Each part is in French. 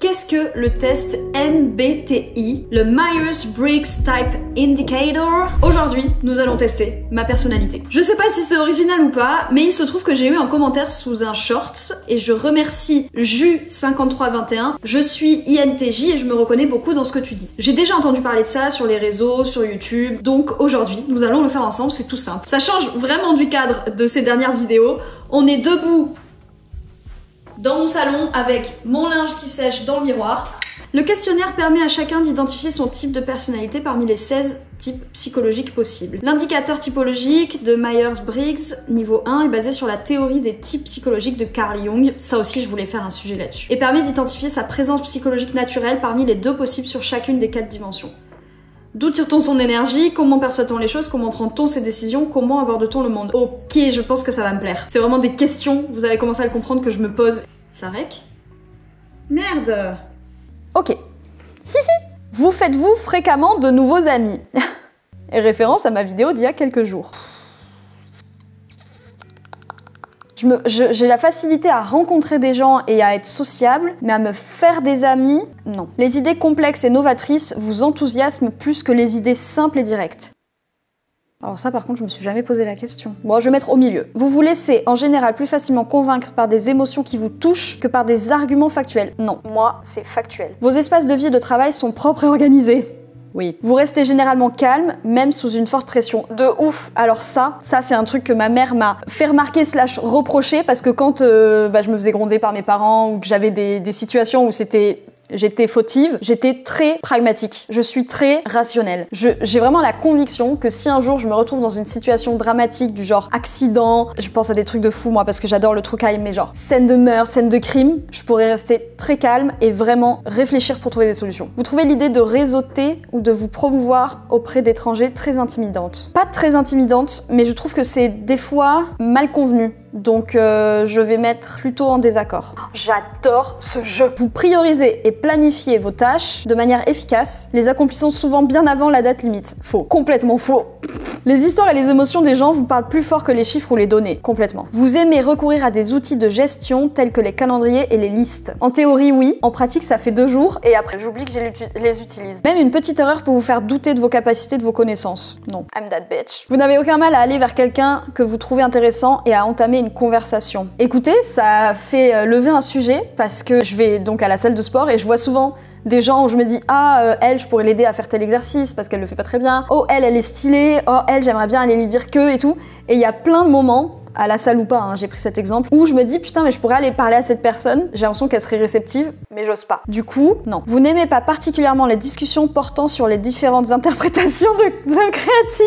Qu'est-ce que le test MBTI, le Myers-Briggs Type Indicator? Aujourd'hui, nous allons tester ma personnalité. Je sais pas si c'est original ou pas, mais il se trouve que j'ai eu un commentaire sous un short et je remercie Ju5321. Je suis INTJ et je me reconnais beaucoup dans ce que tu dis. J'ai déjà entendu parler de ça sur les réseaux, sur YouTube, donc aujourd'hui, nous allons le faire ensemble, c'est tout simple. Ça change vraiment du cadre de ces dernières vidéos. On est debout dans mon salon avec mon linge qui sèche dans le miroir. Le questionnaire permet à chacun d'identifier son type de personnalité parmi les 16 types psychologiques possibles. L'indicateur typologique de Myers-Briggs niveau 1 est basé sur la théorie des types psychologiques de Carl Jung, ça aussi je voulais faire un sujet là-dessus, et permet d'identifier sa présence psychologique naturelle parmi les 2 possibles sur chacune des 4 dimensions. D'où tire-t-on son énergie? Comment perçoit-on les choses? Comment prend-on ses décisions? Comment aborde-t-on le monde? Ok, je pense que ça va me plaire. C'est vraiment des questions, vous avez commencé à le comprendre, que je me pose. Ça rec? Merde! Ok. Vous faites-vous fréquemment de nouveaux amis? Et référence à ma vidéo d'il y a quelques jours. J'ai la facilité à rencontrer des gens et à être sociable, mais à me faire des amis, non. Les idées complexes et novatrices vous enthousiasment plus que les idées simples et directes. Alors ça par contre je me suis jamais posé la question. Bon, je vais mettre au milieu. Vous vous laissez en général plus facilement convaincre par des émotions qui vous touchent que par des arguments factuels. Non, moi c'est factuel. Vos espaces de vie et de travail sont propres et organisés. Oui. Vous restez généralement calme, même sous une forte pression. De ouf. Alors ça c'est un truc que ma mère m'a fait remarquer / reprocher, parce que quand je me faisais gronder par mes parents ou que j'avais des situations où j'étais fautive, j'étais très pragmatique. Je suis très rationnelle. J'ai vraiment la conviction que si un jour je me retrouve dans une situation dramatique du genre accident, je pense à des trucs de fou moi parce que j'adore le true crime, mais genre scène de meurtre, scène de crime, je pourrais rester très calme et vraiment réfléchir pour trouver des solutions. Vous trouvez l'idée de réseauter ou de vous promouvoir auprès d'étrangers très intimidante. Pas très intimidante, mais je trouve que c'est des fois mal convenu. Donc je vais mettre plutôt en désaccord. J'adore ce jeu. Vous priorisez et planifiez vos tâches de manière efficace, les accomplissant souvent bien avant la date limite. Faux. Complètement faux. Les histoires et les émotions des gens vous parlent plus fort que les chiffres ou les données. Complètement. Vous aimez recourir à des outils de gestion tels que les calendriers et les listes. En théorie, oui. En pratique, ça fait 2 jours et après, j'oublie que je les utilise. Même une petite erreur peut vous faire douter de vos capacités, de vos connaissances. Non. I'm that bitch. Vous n'avez aucun mal à aller vers quelqu'un que vous trouvez intéressant et à entamer une conversation. Écoutez, ça fait lever un sujet parce que je vais donc à la salle de sport et je vois souvent des gens où je me dis elle, je pourrais l'aider à faire tel exercice parce qu'elle le fait pas très bien. Oh, elle est stylée. Oh, elle, j'aimerais bien aller lui dire que et tout. Et il y a plein de moments, à la salle ou pas, hein, j'ai pris cet exemple, où je me dis putain mais je pourrais aller parler à cette personne, j'ai l'impression qu'elle serait réceptive, mais j'ose pas. Du coup, non. Vous n'aimez pas particulièrement les discussions portant sur les différentes interprétations de créatives.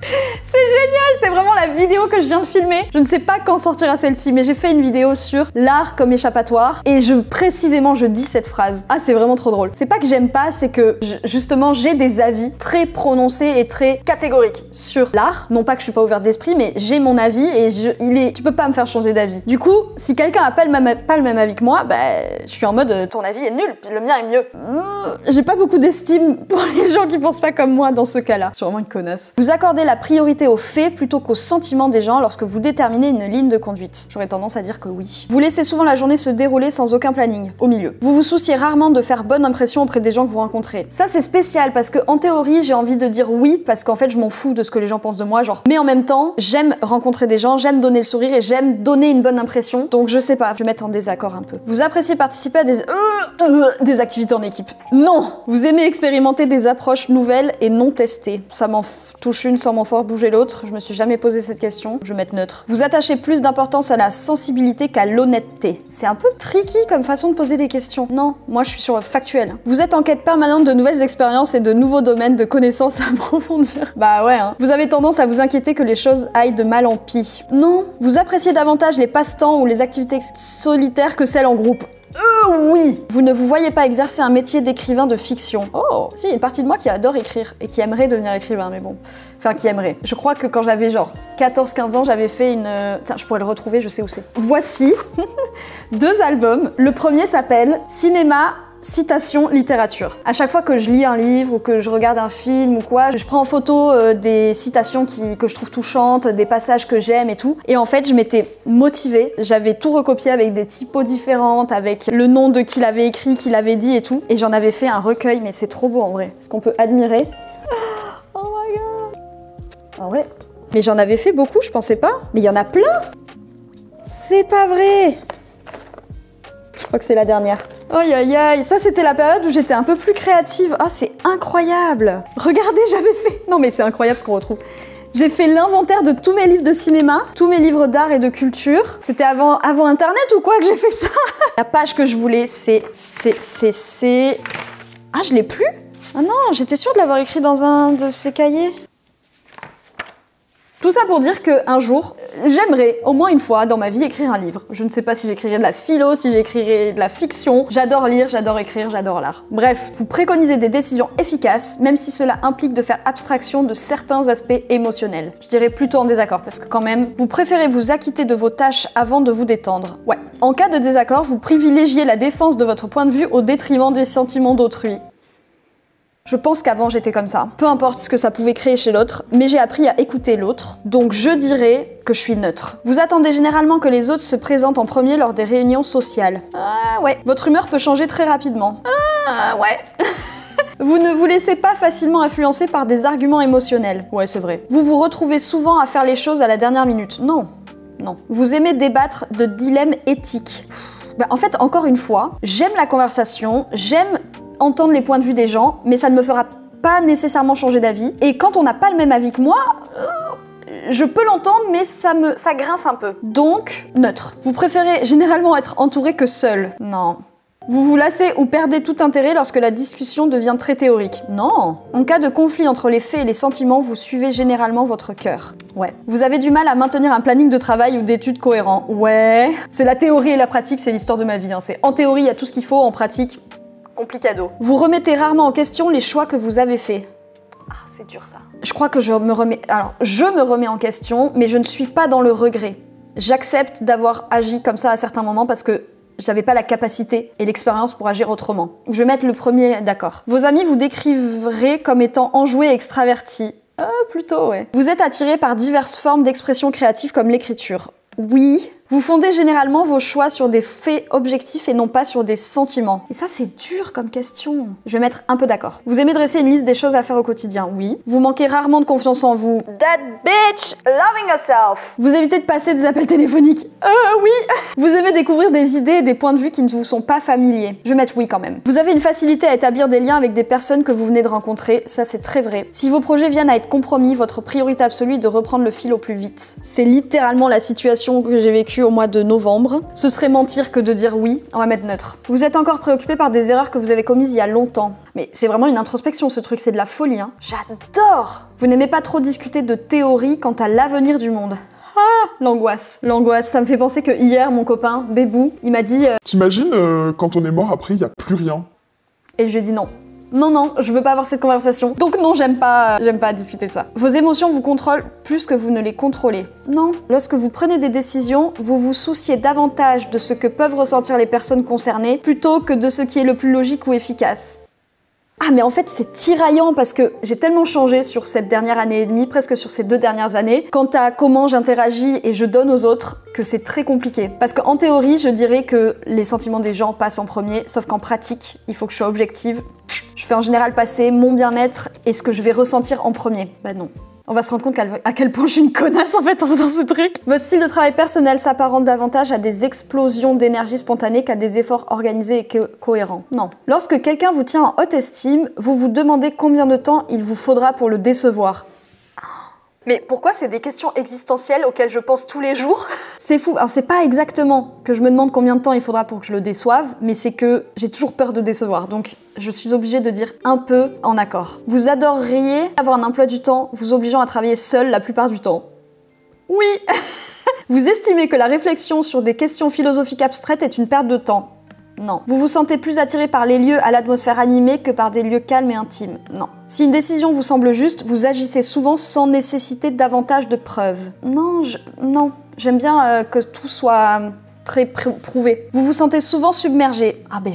C'est génial, c'est vraiment la vidéo que je viens de filmer. Je ne sais pas quand sortira celle-ci, mais j'ai fait une vidéo sur l'art comme échappatoire et précisément je dis cette phrase. Ah, c'est vraiment trop drôle. C'est pas que j'aime pas, c'est que justement j'ai des avis très prononcés et très catégoriques sur l'art. Non pas que je suis pas ouverte d'esprit, mais j'ai mon avis et tu peux pas me faire changer d'avis. Du coup, si quelqu'un a pas le même avis que moi, je suis en mode ton avis est nul, le mien est mieux. J'ai pas beaucoup d'estime pour les gens qui pensent pas comme moi dans ce cas-là. Je suis vraiment une connasse. Vous accordez la priorité aux faits plutôt qu'aux sentiments des gens lorsque vous déterminez une ligne de conduite. J'aurais tendance à dire que oui. Vous laissez souvent la journée se dérouler sans aucun planning, au milieu. Vous vous souciez rarement de faire bonne impression auprès des gens que vous rencontrez. Ça c'est spécial parce que en théorie j'ai envie de dire oui parce qu'en fait je m'en fous de ce que les gens pensent de moi, genre. Mais en même temps, j'aime rencontrer des gens, j'aime donner le sourire et j'aime donner une bonne impression. Donc je sais pas, je vais mettre en désaccord un peu. Vous appréciez participer à des activités en équipe. Non. Vous aimez expérimenter des approches nouvelles et non testées. Ça m'en touche une sans m'en fort bouger l'autre, je me suis jamais posé cette question, je vais mettre neutre. Vous attachez plus d'importance à la sensibilité qu'à l'honnêteté. C'est un peu tricky comme façon de poser des questions. Non, moi je suis sur le factuel. Vous êtes en quête permanente de nouvelles expériences et de nouveaux domaines de connaissances à approfondir. Bah ouais, hein. Vous avez tendance à vous inquiéter que les choses aillent de mal en pis. Non. Vous appréciez davantage les passe-temps ou les activités solitaires que celles en groupe. Oui. Vous ne vous voyez pas exercer un métier d'écrivain de fiction. Oh, si, il y a une partie de moi qui adore écrire et qui aimerait devenir écrivain, mais bon. Enfin, qui aimerait. Je crois que quand j'avais genre 14-15 ans, j'avais fait une... Tiens, je pourrais le retrouver, je sais où c'est. Voici 2 albums. Le premier s'appelle Cinéma citation littérature. À chaque fois que je lis un livre ou que je regarde un film ou quoi, je prends en photo des citations que je trouve touchantes, des passages que j'aime et tout. Et en fait, je m'étais motivée. J'avais tout recopié avec des typos différentes, avec le nom de qui l'avait écrit, qui l'avait dit et tout. Et j'en avais fait un recueil, mais c'est trop beau en vrai. Ce qu'on peut admirer. Oh my god. En vrai. Mais j'en avais fait beaucoup, je pensais pas. Mais il y en a plein. C'est pas vrai. Je crois que c'est la dernière. Aïe aïe aïe, ça c'était la période où j'étais un peu plus créative. Ah, c'est incroyable. Regardez, j'avais fait... Non mais c'est incroyable ce qu'on retrouve. J'ai fait l'inventaire de tous mes livres de cinéma, tous mes livres d'art et de culture. C'était avant Internet ou quoi que j'ai fait ça? La page que je voulais, c'est... Ah, je l'ai plus? Ah non, j'étais sûre de l'avoir écrit dans un de ces cahiers. Tout ça pour dire qu'un jour, j'aimerais au moins une fois dans ma vie écrire un livre. Je ne sais pas si j'écrirai de la philo, si j'écrirai de la fiction. J'adore lire, j'adore écrire, j'adore l'art. Bref, vous préconisez des décisions efficaces, même si cela implique de faire abstraction de certains aspects émotionnels. Je dirais plutôt en désaccord, parce que quand même, vous préférez vous acquitter de vos tâches avant de vous détendre. Ouais. En cas de désaccord, vous privilégiez la défense de votre point de vue au détriment des sentiments d'autrui. Je pense qu'avant j'étais comme ça. Peu importe ce que ça pouvait créer chez l'autre, mais j'ai appris à écouter l'autre, donc je dirais que je suis neutre. Vous attendez généralement que les autres se présentent en premier lors des réunions sociales. Ah ouais. Votre humeur peut changer très rapidement. Ah ouais. Vous ne vous laissez pas facilement influencer par des arguments émotionnels. Ouais, c'est vrai. Vous vous retrouvez souvent à faire les choses à la dernière minute. Non. Non. Vous aimez débattre de dilemmes éthiques. En fait, encore une fois, j'aime la conversation, j'aime entendre les points de vue des gens, mais ça ne me fera pas nécessairement changer d'avis. Et quand on n'a pas le même avis que moi, je peux l'entendre, mais ça grince un peu. Donc, neutre. Vous préférez généralement être entouré que seul. Non. Vous vous lassez ou perdez tout intérêt lorsque la discussion devient très théorique. Non. En cas de conflit entre les faits et les sentiments, vous suivez généralement votre cœur. Ouais. Vous avez du mal à maintenir un planning de travail ou d'études cohérent. Ouais. C'est la théorie et la pratique, c'est l'histoire de ma vie. Hein. C'est en théorie, il y a tout ce qu'il faut, en pratique... complicado. Vous remettez rarement en question les choix que vous avez faits. Ah, c'est dur ça. Je crois que je me remets en question, mais je ne suis pas dans le regret. J'accepte d'avoir agi comme ça à certains moments parce que j'avais pas la capacité et l'expérience pour agir autrement. Je vais mettre le premier, d'accord. Vos amis vous décriveraient comme étant enjoués et extravertis. Ah, plutôt, ouais. Vous êtes attiré par diverses formes d'expression créative comme l'écriture. Oui. Vous fondez généralement vos choix sur des faits objectifs et non pas sur des sentiments. Et ça, c'est dur comme question. Je vais mettre un peu d'accord. Vous aimez dresser une liste des choses à faire au quotidien. Oui. Vous manquez rarement de confiance en vous. That bitch loving herself. Vous évitez de passer des appels téléphoniques. Oui. Vous aimez découvrir des idées et des points de vue qui ne vous sont pas familiers. Je vais mettre oui quand même. Vous avez une facilité à établir des liens avec des personnes que vous venez de rencontrer. Ça, c'est très vrai. Si vos projets viennent à être compromis, votre priorité absolue est de reprendre le fil au plus vite. C'est littéralement la situation que j'ai vécue au mois de novembre. Ce serait mentir que de dire oui. On va mettre neutre. Vous êtes encore préoccupé par des erreurs que vous avez commises il y a longtemps. Mais c'est vraiment une introspection ce truc, c'est de la folie, hein. J'adore. Vous n'aimez pas trop discuter de théorie quant à l'avenir du monde. Ah, l'angoisse. L'angoisse, ça me fait penser que hier, mon copain, Bébou, il m'a dit... T'imagines, quand on est mort après, il n'y a plus rien. Et je lui ai dit non. Non, je veux pas avoir cette conversation. Donc non, j'aime pas discuter de ça. Vos émotions vous contrôlent plus que vous ne les contrôlez. Non. Lorsque vous prenez des décisions, vous vous souciez davantage de ce que peuvent ressentir les personnes concernées plutôt que de ce qui est le plus logique ou efficace. Ah mais en fait c'est tiraillant parce que j'ai tellement changé sur cette dernière année et demie, presque sur ces 2 dernières années, quant à comment j'interagis et je donne aux autres, que c'est très compliqué. Parce qu'en théorie, je dirais que les sentiments des gens passent en premier, sauf qu'en pratique, il faut que je sois objective. Je fais en général passer mon bien-être et ce que je vais ressentir en premier. Bah non. On va se rendre compte à quel point je suis une connasse en fait en faisant ce truc. Votre style de travail personnel s'apparente davantage à des explosions d'énergie spontanée qu'à des efforts organisés et cohérents. Non. Lorsque quelqu'un vous tient en haute estime, vous vous demandez combien de temps il vous faudra pour le décevoir. Mais pourquoi c'est des questions existentielles auxquelles je pense tous les jours? C'est fou. Alors c'est pas exactement que je me demande combien de temps il faudra pour que je le déçoive, mais c'est que j'ai toujours peur de décevoir. Donc je suis obligée de dire un peu en accord. Vous adoreriez avoir un emploi du temps vous obligeant à travailler seul la plupart du temps. Oui. Vous estimez que la réflexion sur des questions philosophiques abstraites est une perte de temps. Non. Vous vous sentez plus attiré par les lieux à l'atmosphère animée que par des lieux calmes et intimes. Non. Si une décision vous semble juste, vous agissez souvent sans nécessiter davantage de preuves. Non, j'aime bien que tout soit très prouvé. Vous vous sentez souvent submergé. Ah ben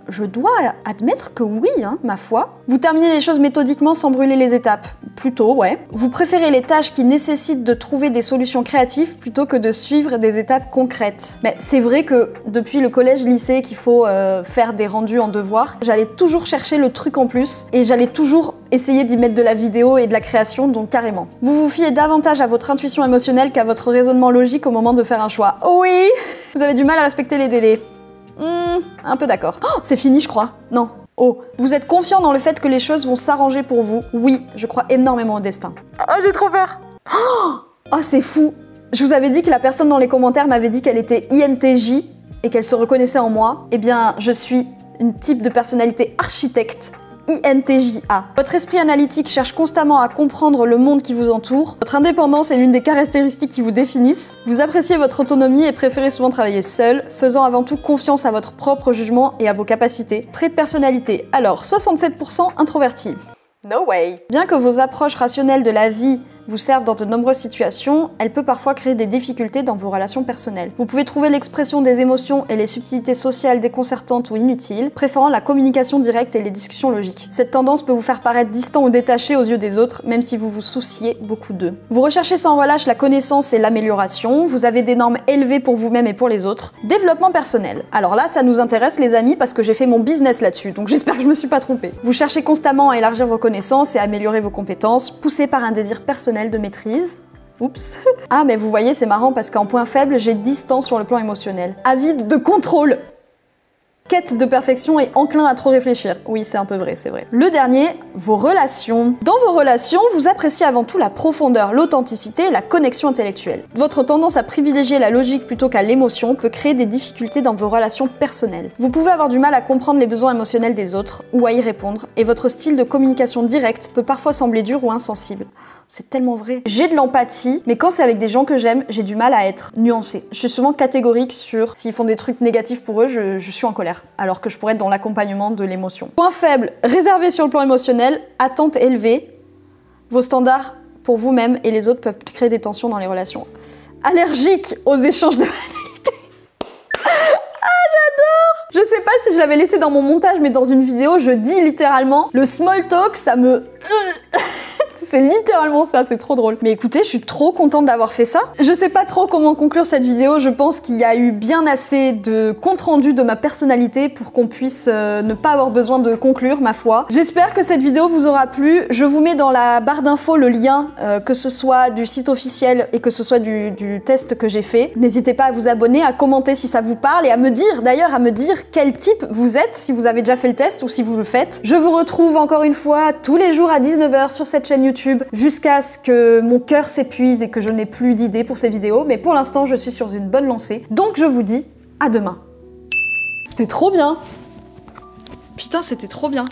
Je dois admettre que oui, hein, ma foi. Vous terminez les choses méthodiquement sans brûler les étapes. Plutôt, ouais. Vous préférez les tâches qui nécessitent de trouver des solutions créatives plutôt que de suivre des étapes concrètes. Mais c'est vrai que depuis le collège-lycée qu'il faut faire des rendus en devoir, j'allais toujours chercher le truc en plus et j'allais toujours essayer d'y mettre de la vidéo et de la création, donc carrément. Vous vous fiez davantage à votre intuition émotionnelle qu'à votre raisonnement logique au moment de faire un choix. Oui. Vous avez du mal à respecter les délais. Un peu d'accord. Oh, c'est fini, je crois. Non. Oh. Vous êtes confiant dans le fait que les choses vont s'arranger pour vous. Oui, je crois énormément au destin. Oh, j'ai trop peur. Oh, c'est fou. Je vous avais dit que la personne dans les commentaires m'avait dit qu'elle était INTJ et qu'elle se reconnaissait en moi. Eh bien, je suis une type de personnalité architecte. INTJA. Votre esprit analytique cherche constamment à comprendre le monde qui vous entoure. Votre indépendance est l'une des caractéristiques qui vous définissent. Vous appréciez votre autonomie et préférez souvent travailler seul, faisant avant tout confiance à votre propre jugement et à vos capacités. Trait de personnalité. Alors, 67% introverti. No way. Bien que vos approches rationnelles de la vie vous servent dans de nombreuses situations, elle peut parfois créer des difficultés dans vos relations personnelles. Vous pouvez trouver l'expression des émotions et les subtilités sociales déconcertantes ou inutiles, préférant la communication directe et les discussions logiques. Cette tendance peut vous faire paraître distant ou détaché aux yeux des autres, même si vous vous souciez beaucoup d'eux. Vous recherchez sans relâche la connaissance et l'amélioration, vous avez des normes élevées pour vous-même et pour les autres. Développement personnel. Alors là, ça nous intéresse les amis parce que j'ai fait mon business là-dessus, donc j'espère que je me suis pas trompée. Vous cherchez constamment à élargir vos connaissances et à améliorer vos compétences, poussé par un désir personnel de maîtrise. Oups. Ah, mais vous voyez, c'est marrant parce qu'en point faible, j'ai distance sur le plan émotionnel. Avide de contrôle. Quête de perfection et enclin à trop réfléchir. Oui, c'est un peu vrai, c'est vrai. Le dernier, vos relations. Dans vos relations, vous appréciez avant tout la profondeur, l'authenticité et la connexion intellectuelle. Votre tendance à privilégier la logique plutôt qu'à l'émotion peut créer des difficultés dans vos relations personnelles. Vous pouvez avoir du mal à comprendre les besoins émotionnels des autres ou à y répondre, et votre style de communication directe peut parfois sembler dur ou insensible. C'est tellement vrai. J'ai de l'empathie, mais quand c'est avec des gens que j'aime, j'ai du mal à être nuancée. Je suis souvent catégorique sur s'ils font des trucs négatifs pour eux, je suis en colère. Alors que je pourrais être dans l'accompagnement de l'émotion. Point faible, réservé sur le plan émotionnel, attente élevée. Vos standards pour vous-même et les autres peuvent créer des tensions dans les relations. Allergique aux échanges de banalités. Ah, j'adore! Je sais pas si je l'avais laissé dans mon montage, mais dans une vidéo, je dis littéralement le small talk, ça me... C'est littéralement ça, c'est trop drôle. Mais écoutez, je suis trop contente d'avoir fait ça. Je sais pas trop comment conclure cette vidéo, je pense qu'il y a eu bien assez de compte rendu de ma personnalité pour qu'on puisse ne pas avoir besoin de conclure, ma foi. J'espère que cette vidéo vous aura plu. Je vous mets dans la barre d'infos le lien, que ce soit du site officiel et que ce soit du test que j'ai fait. N'hésitez pas à vous abonner, à commenter si ça vous parle et à me dire, d'ailleurs, quel type vous êtes, si vous avez déjà fait le test ou si vous le faites. Je vous retrouve encore une fois tous les jours à 19 h sur cette chaîne YouTube jusqu'à ce que mon cœur s'épuise et que je n'ai plus d'idées pour ces vidéos, mais pour l'instant je suis sur une bonne lancée, donc je vous dis à demain. C'était trop bien. Putain, c'était trop bien.